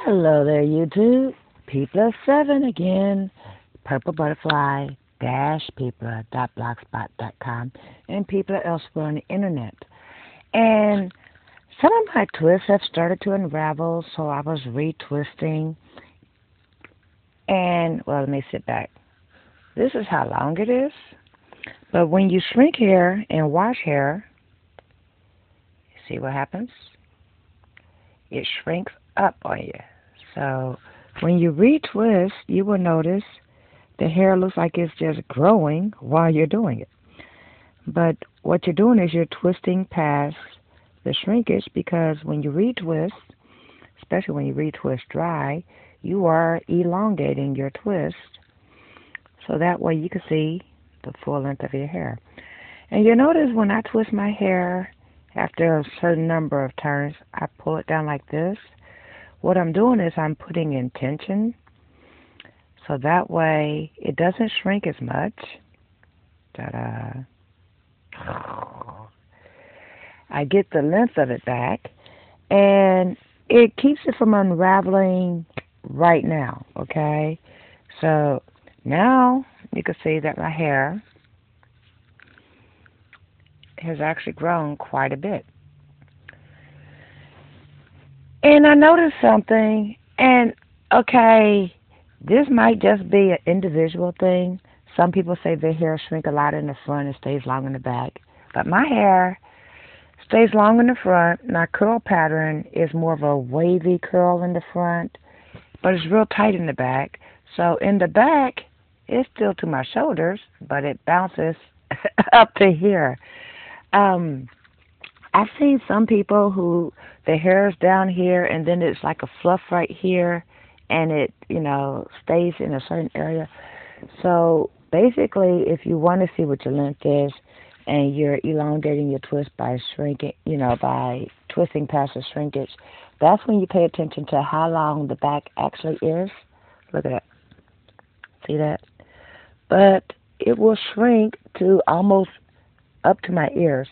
Hello there, YouTube. People of 7 again. Purple Butterfly people.blogspot.com and people elsewhere on the internet. And some of my twists have started to unravel, so I was retwisting. And, well, let me sit back. This is how long it is. But when you shrink hair and wash hair, see what happens? It shrinks up on you. So when you retwist, you will notice the hair looks like it's just growing while you're doing it. But what you're doing is you're twisting past the shrinkage, because when you retwist, especially when you retwist dry, you are elongating your twist so that way you can see the full length of your hair. And you notice when I twist my hair after a certain number of turns, I pull it down like this. What I'm doing is I'm putting in tension so that way it doesn't shrink as much. Ta-da. I get the length of it back, and it keeps it from unraveling right now, okay? So now you can see that my hair has actually grown quite a bit. And I noticed something, and okay, this might just be an individual thing. Some people say their hair shrink a lot in the front and stays long in the back. But my hair stays long in the front. My curl pattern is more of a wavy curl in the front, but it's real tight in the back. So in the back, it's still to my shoulders, but it bounces up to here. I've seen some people who the hair is down here and then it's like a fluff right here, and it, stays in a certain area. So basically, if you want to see what your length is and you're elongating your twist by shrinking, by twisting past the shrinkage, that's when you pay attention to how long the back actually is. Look at that. See that? But it will shrink to almost up to my ears.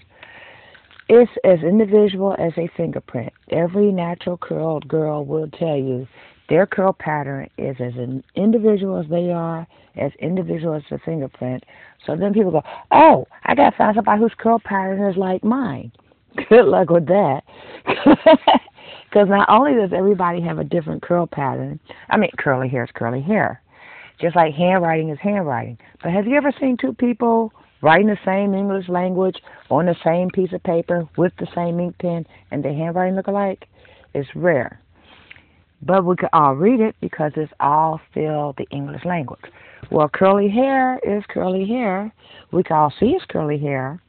It's as individual as a fingerprint. Every natural curled girl will tell you their curl pattern is as individual as they are, as individual as the fingerprint. So then people go, oh, I got to find somebody whose curl pattern is like mine. Good luck with that. Because not only does everybody have a different curl pattern, curly hair is curly hair. Just like handwriting is handwriting. But have you ever seen two people writing the same English language on the same piece of paper with the same ink pen and their handwriting look alike? It's rare. But we can all read it because it's all still the English language. Well, curly hair is curly hair. We can all see it's curly hair,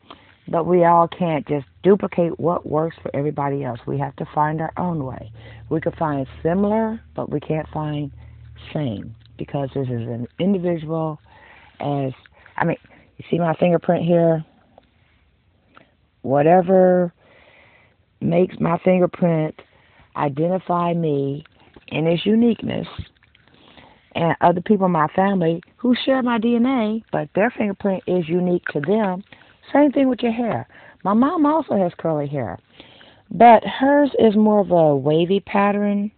but we all can't just duplicate what works for everybody else. We have to find our own way. We can find similar, but we can't find same, because this is an individual you see my fingerprint here? Whatever makes my fingerprint identify me in its uniqueness, and other people in my family who share my DNA, but their fingerprint is unique to them. Same thing with your hair. My mom also has curly hair, but hers is more of a wavy pattern.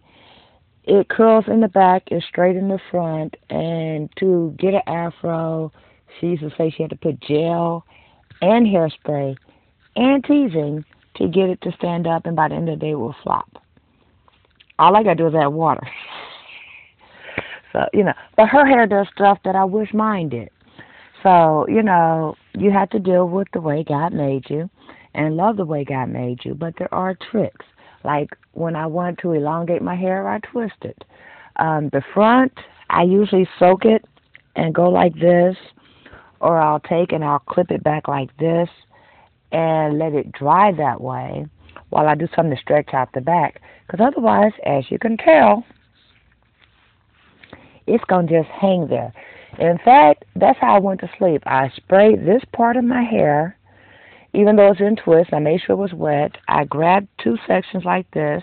It curls in the back, it's straight in the front, and to get an afro, she used to say she had to put gel and hairspray and teasing to get it to stand up, and by the end of the day it will flop. All I got to do is add water. So, but her hair does stuff that I wish mine did. So, you have to deal with the way God made you and love the way God made you, but there are tricks. Like when I want to elongate my hair, I twist it. The front, I usually soak it and go like this, or I'll take and I'll clip it back like this and let it dry that way while I do something to stretch out the back. Because otherwise, as you can tell, it's going to just hang there. In fact, that's how I went to sleep. I sprayed this part of my hair, even though it's in twist. I made sure it was wet. I grabbed two sections like this,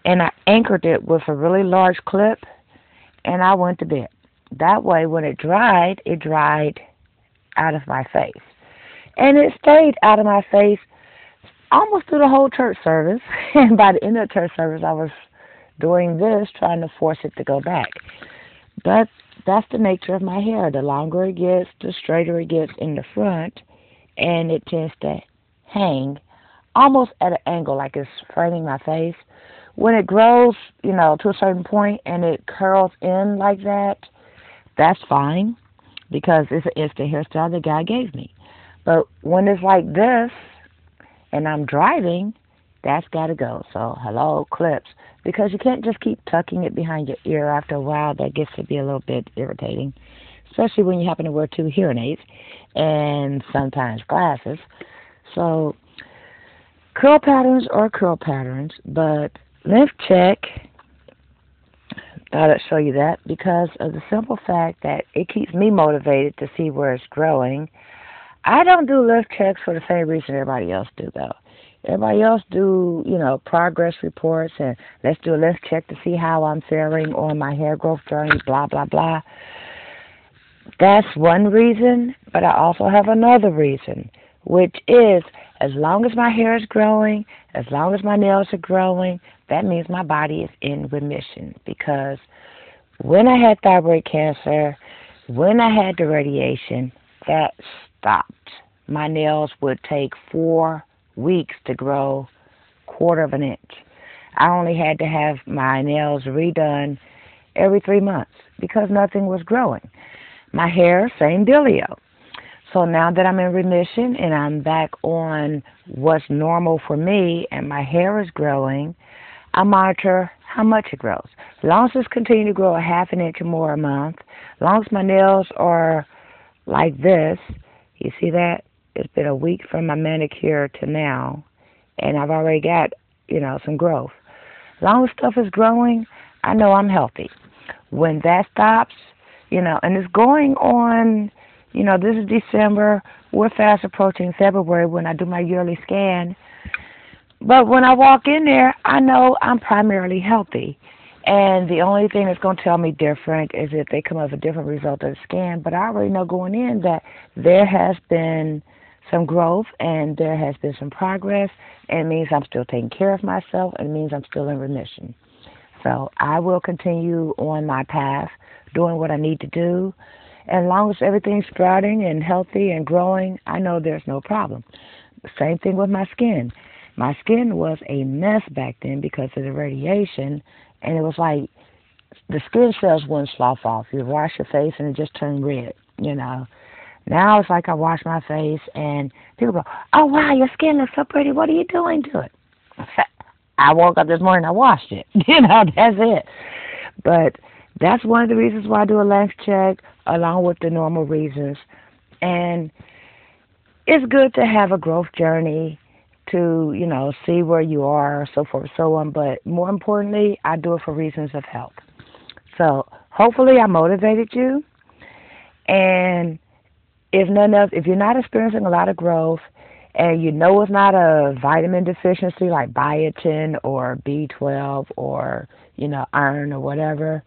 and I anchored it with a really large clip, and I went to bed. That way, when it dried out of my face. And it stayed out of my face almost through the whole church service. And by the end of the church service, I was doing this, trying to force it to go back. But that's the nature of my hair. The longer it gets, the straighter it gets in the front, and it tends to hang almost at an angle, like it's framing my face. When it grows, to a certain point and it curls in like that, that's fine because it's the hairstyle the guy gave me. But when it's like this and I'm driving, that's got to go. So, hello, clips. Because you can't just keep tucking it behind your ear. After a while, that gets to be a little bit irritating, especially when you happen to wear two hearing aids and sometimes glasses. So, curl patterns are curl patterns, but length check, thought I'd show you that because of the simple fact that it keeps me motivated to see where it's growing. I don't do lift checks for the same reason everybody else do, though. Everybody else do, progress reports and let's do a lift check to see how I'm faring on my hair growth journey, blah, blah, blah. That's one reason, but I also have another reason, which is as long as my hair is growing, as long as my nails are growing, that means my body is in remission. Because when I had thyroid cancer, when I had the radiation, that stopped. My nails would take 4 weeks to grow 1/4 of an inch. I only had to have my nails redone every 3 months because nothing was growing. My hair, same dealio. So now that I'm in remission and I'm back on what's normal for me and my hair is growing, I monitor how much it grows. As long as it's continuing to grow 1/2 an inch or more a month, as long as my nails are like this, you see that? It's been a week from my manicure to now, and I've already got, some growth. As long as stuff is growing, I know I'm healthy. When that stops, and it's going on, this is December. We're fast approaching February when I do my yearly scan. But when I walk in there, I know I'm primarily healthy. And the only thing that's going to tell me different is if they come up with a different result of the scan. But I already know going in that there has been some growth and there has been some progress. And it means I'm still taking care of myself and it means I'm still in remission. So I will continue on my path, doing what I need to do. And as long as everything's sprouting and healthy and growing, I know there's no problem. Same thing with my skin. My skin was a mess back then because of the radiation, and it was like the skin cells wouldn't slough off. You wash your face and it just turned red, Now it's like I wash my face and people go, oh, wow, your skin looks so pretty. What are you doing to it? I woke up this morning, I washed it. That's it. But that's one of the reasons why I do a length check, along with the normal reasons. And it's good to have a growth journey to, see where you are, so forth and so on. But more importantly, I do it for reasons of health. So hopefully I motivated you. And if none of, if you're not experiencing a lot of growth and it's not a vitamin deficiency like biotin or B12 or, iron or whatever,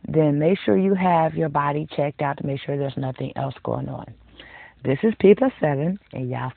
then make sure you have your body checked out to make sure there's nothing else going on. This is P+7, and y'all